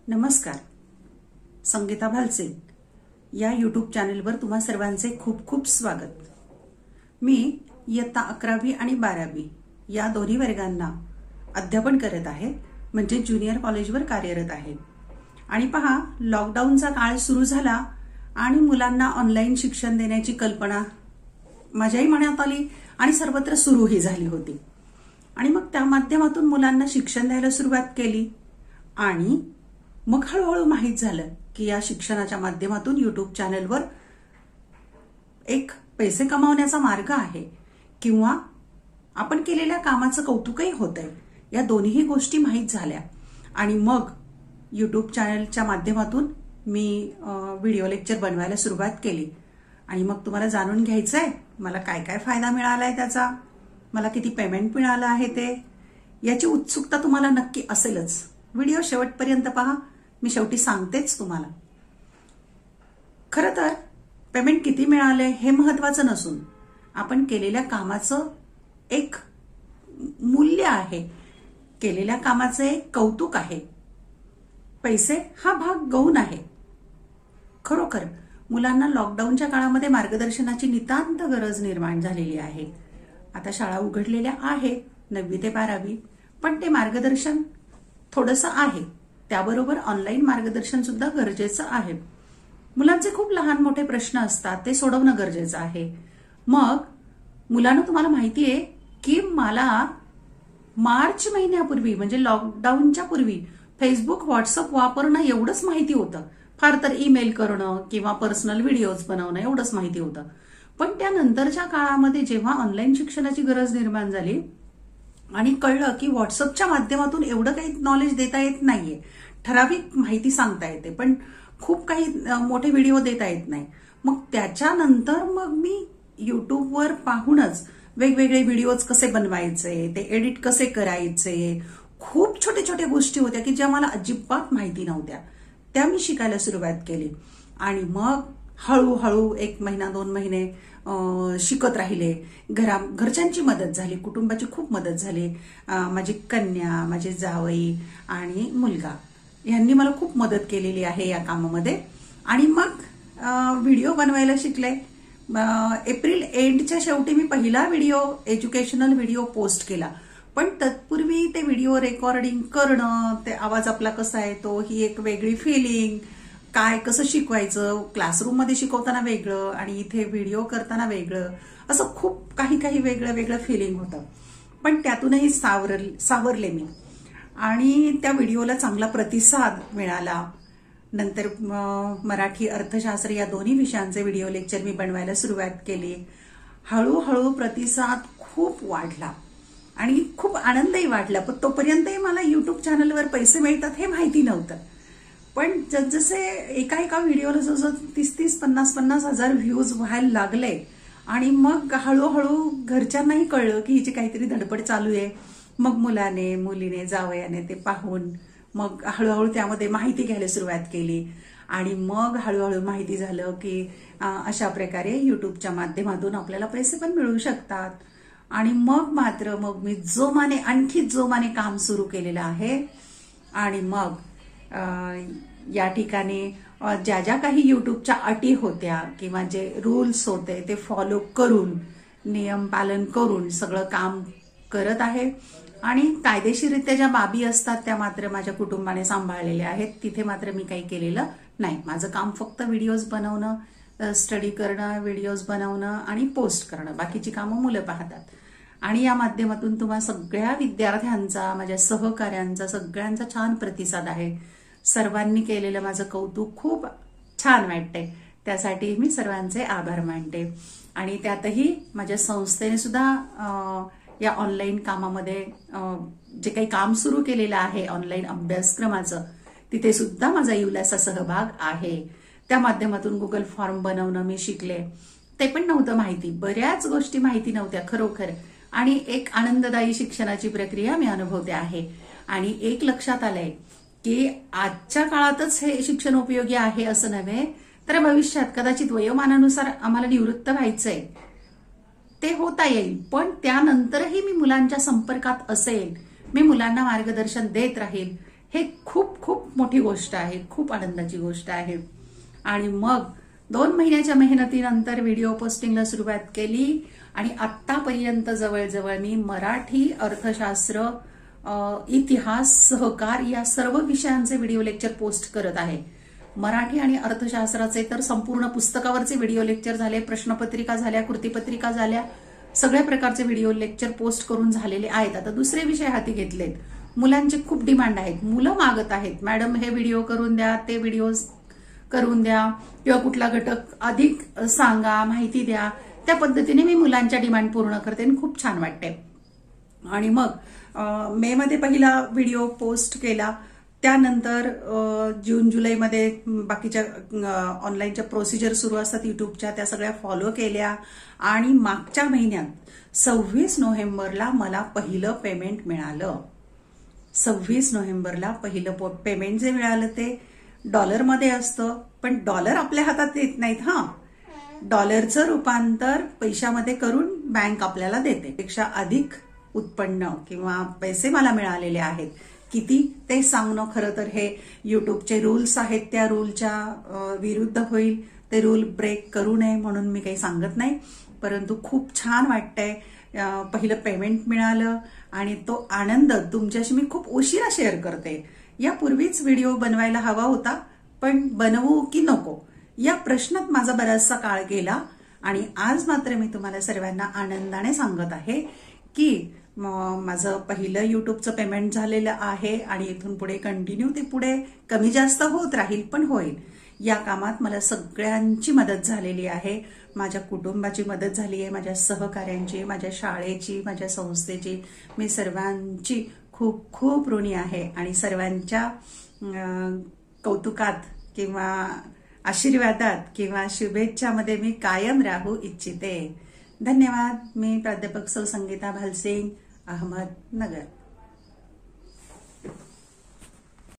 नमस्कार. संगीता भालसे या यूट्यूब चॅनलवर तुम्हा सर्वांचे खूप खूप स्वागत. मी इयत्ता 11वी आणि 12वी या दोन्ही वर्गांना अध्यापन करत आहे, म्हणजे ज्युनियर कॉलेजवर कार्यरत आहे. आणि पहा, लॉकडाऊनचा काळ सुरू झाला आणि मुलांना ऑनलाईन शिक्षण देण्याची कल्पना माझ्याही मनात आली आणि सर्वत्र सुरूही झाली होती. आणि मग त्या माध्यमातून मुलांना शिक्षण द्यायला सुरुवात केली आणि मग हळूहळू माहीत झालं की या शिक्षणाच्या माध्यमातून यूट्यूब चॅनलवर एक पैसे कमावण्याचा मार्ग आहे किंवा आपण केलेल्या कामाचं कौतुकही होतंय. या दोन्ही गोष्टी माहीत झाल्या आणि मग यूट्यूब चॅनलच्या माध्यमातून मी व्हिडिओ लेक्चर बनवायला सुरुवात केली. आणि मग तुम्हाला जाणून घ्यायचंय मला काय काय फायदा मिळालाय, त्याचा मला किती पेमेंट मिळालं आहे ते, याची उत्सुकता तुम्हाला नक्की असेलच. व्हिडिओ शेवटपर्यंत पहा, मी शेवटी सांगतेच तुम्हाला. खरं तर पेमेंट किती मिळाले हे महत्वाचं नसून आपण केलेल्या कामाचं एक मूल्य आहे, केलेल्या कामाचं एक कौतुक आहे. पैसे हा भाग गौण आहे. खरोखर मुलांना लॉकडाऊनच्या काळामध्ये मार्गदर्शनाची नितांत गरज निर्माण झालेली आहे. आता शाळा उघडलेल्या आहेत 9वी ते 12वी, पण ते मार्गदर्शन थोडंसं आहे. त्याबरोबर ऑनलाईन मार्गदर्शन सुद्धा गरजेचं आहे. मुलांचे खूप लहान मोठे प्रश्न असतात, ते सोडवणं गरजेचं आहे. मग मुलांना तुम्हाला माहिती आहे की मला मार्च महिन्यापूर्वी म्हणजे लॉकडाऊनच्या पूर्वी फेसबुक व्हॉट्सअप वापरणं एवढंच माहिती होतं. फार तर ईमेल करणं किंवा पर्सनल व्हिडिओज बनवणं एवढंच माहिती होतं. पण त्यानंतरच्या काळामध्ये जेव्हा ऑनलाईन शिक्षणाची गरज निर्माण झाली आणि कळलं की व्हॉट्सअपच्या माध्यमातून एवढं काही नॉलेज देता येत नाहीये, ठराविक माहिती सांगता येते पण खूप काही मोठे व्हिडिओ देता येत नाही. मग त्याच्यानंतर मग मी युट्यूबवर पाहूनच वेगवेगळे व्हिडिओज कसे बनवायचे, ते एडिट कसे करायचे, खूप छोटे छोटे गोष्टी होत्या की ज्या मला अजिबात माहिती नव्हत्या, त्या मी शिकायला सुरुवात केली. आणि मग हळूहळू 1 महिना 2 महिने शिकत राहिले. घरच्यांची मदत झाली, कुटुंबाची खूप मदत झाली. माझी कन्या, माझे जावई आणि मुलगा यांनी मला खूप मदत केलेली आहे या कामामध्ये. आणि मग व्हिडिओ बनवायला शिकले. एप्रिल एंडच्या शेवटी मी पहिला व्हिडिओ, एज्युकेशनल व्हिडिओ पोस्ट केला. पण तत्पूर्वी ते व्हिडिओ रेकॉर्डिंग करणं, ते आवाज आपला कसा येतो, ही एक वेगळी फिलिंग, काय कसं शिकवायचं, क्लासरूम मध्ये शिकवताना वेगळं आणि इथे व्हिडिओ करताना वेगळं, असं खूप काही वेगळं वेगळं फिलिंग होतं. पण त्यातूनही सावरले मी आणि त्या व्हिडिओला चांगला प्रतिसाद मिळाला. नंतर मराठी, अर्थशास्त्र या दोन्ही विषयांचे व्हिडिओ लेक्चर मी बनवायला सुरुवात केली. हळूहळू प्रतिसाद खूप वाढला आणि खूप आनंदही वाटला. पण तोपर्यंतही मला युट्यूब चॅनलवर पैसे मिळतात हे माहिती नव्हतं. पण जसजसे एका व्हिडिओला जवळजवळ 30 50 हजार व्ह्यूज व्हायला लागले आणि मग हळूहळू घरच्यांनाही कळलं की हिची काहीतरी धडपड चालू आहे. मग मुलाने, मुलीने, जावयाने ते पाहून मग हळूहळू त्यामध्ये माहिती घ्यायला सुरुवात केली. आणि मग हळूहळू माहिती झालं की अशा प्रकारे युट्यूबच्या माध्यमातून आपल्याला पैसे पण मिळू शकतात. आणि मग मात्र मी आणखी जोमाने काम सुरू केलेलं आहे. आणि मग या ठिकाणी ज्या ज्या काही युट्यूबच्या अटी होत्या किंवा जे रूल्स होते ते फॉलो करून, नियम पालन करून सगळं काम करत आहे. आणि कायदेशीररित्या ज्या बाबी असतात त्या मात्र माझ्या कुटुंबाने सांभाळलेल्या आहेत. तिथे मात्र मी काही केलेलं नाही. माझं काम फक्त व्हिडिओज बनवणं, स्टडी करणं, व्हिडिओज बनवणं आणि पोस्ट करणं, बाकीची कामं मुलं पाहतात. आणि या माध्यमातून तुम्हा सगळ्या विद्यार्थ्यांचा, माझ्या सहकाऱ्यांचा, सगळ्यांचा छान प्रतिसाद आहे. सर्वांनी केलेलं माझं कौतुक खूप छान वाटतंय. त्यासाठी मी सर्वांचे आभार मानते. आणि त्यातही माझ्या संस्थेने सुद्धा या ऑनलाईन कामामध्ये जे काही काम सुरू केलेलं आहे ऑनलाईन अभ्यासक्रमाचं, तिथे सुद्धा माझा इवलासा सहभाग आहे. त्या माध्यमातून गुगल फॉर्म बनवणं मी शिकले. ते पण नव्हतं माहिती, बऱ्याच गोष्टी माहिती नव्हत्या खरोखर. आणि एक आनंददायी शिक्षणाची प्रक्रिया मी अनुभवते आहे. आणि एक लक्षात आलंय की आजच्या काळातच हे शिक्षण उपयोगी आहे असं नव्हे, तर भविष्यात कदाचित वयोमानानुसार आम्हाला निवृत्त व्हायचंय, ते होता येईल. पण त्यानंतरही मी मुलांच्या संपर्कात असेल, मी मुलांना मार्गदर्शन देत राहील. हे खूप खूप मोठी गोष्ट आहे, खूप आनंदाची गोष्ट आहे. आणि मग 2 महिन्याच्या मेहनतीनंतर व्हिडिओ पोस्टिंगला सुरुवात केली आणि आतापर्यंत जवळजवळ मी मराठी, अर्थशास्त्र, इतिहास, सहकार या सर्व विषयांचे व्हिडिओ लेक्चर पोस्ट करत आहे. मराठी आणि अर्थशास्त्राचे तर संपूर्ण पुस्तकावरचे व्हिडिओ लेक्चर झाले, प्रश्नपत्रिका झाल्या, कृतीपत्रिका झाल्या, सगळ्या प्रकारचे व्हिडिओ लेक्चर पोस्ट करून झालेले आहेत. आता दुसरे विषय हाती घेतलेत. मुलांचे खूप डिमांड आहेत, मुलं मागत आहेत, मॅडम हे व्हिडिओ करून द्या, ते व्हिडिओ करून द्या, किंवा कुठला घटक अधिक सांगा, माहिती द्या. त्या पद्धतीने मी मुलांच्या डिमांड पूर्ण करते आणि खूप छान वाटते. आणि मग मे मध्ये पहिला व्हिडिओ पोस्ट केला. त्यानंतर जून जुलैमध्ये बाकीच्या ऑनलाईनच्या प्रोसिजर सुरू असतात युट्यूबच्या, त्या सगळ्या फॉलो केल्या. आणि मागच्या महिन्यात 26 नोव्हेंबरला मला पहिलं पेमेंट मिळालं. 26 नोव्हेंबरला पहिलं पेमेंट जे मिळालं ते डॉलरमध्ये असतं, पण डॉलर आपल्या हातात येत नाहीत. डॉलरचं रूपांतर पैशामध्ये करून बँक आपल्याला देते. पेक्षा अधिक उत्पन्न किंवा पैसे मला मिळालेले आहेत. किती ते सांगणं खरं तर हे युट्यूबचे रूल्स आहेत, त्या रूलच्या विरुद्ध होईल. ते रूल ब्रेक करू नये म्हणून मी काही सांगत नाही. परंतु खूप छान वाटतंय. पहिलं पेमेंट मिळालं आणि तो आनंद तुमच्याशी मी खूप उशिरा शेअर करते. यापूर्वीच व्हिडिओ बनवायला हवा होता, पण बनवू की नको या प्रश्नात माझा बराचसा काळ गेला. आणि आज मात्र मी तुम्हाला सर्वांना आनंदाने सांगत आहे की माझं पहिलं युट्यूबचं पेमेंट झालेलं आहे आणि इथून पुढे कंटिन्यू ते पुढे कमी जास्त होत राहील, पण होईल. या कामात मला सगळ्यांची मदत झालेली आहे. माझ्या कुटुंबाची मदत झाली आहे, माझ्या सहकाऱ्यांची, माझ्या शाळेची, माझ्या संस्थेची. मी सर्वांची खूप खूप ऋणी आहे आणि सर्वांच्या कौतुकात किंवा आशीर्वादात किंवा शुभेच्छामध्ये मी कायम राहू इच्छिते. धन्यवाद. मी प्राध्यापक सौ संगीता भालसिंग, अहमदनगर.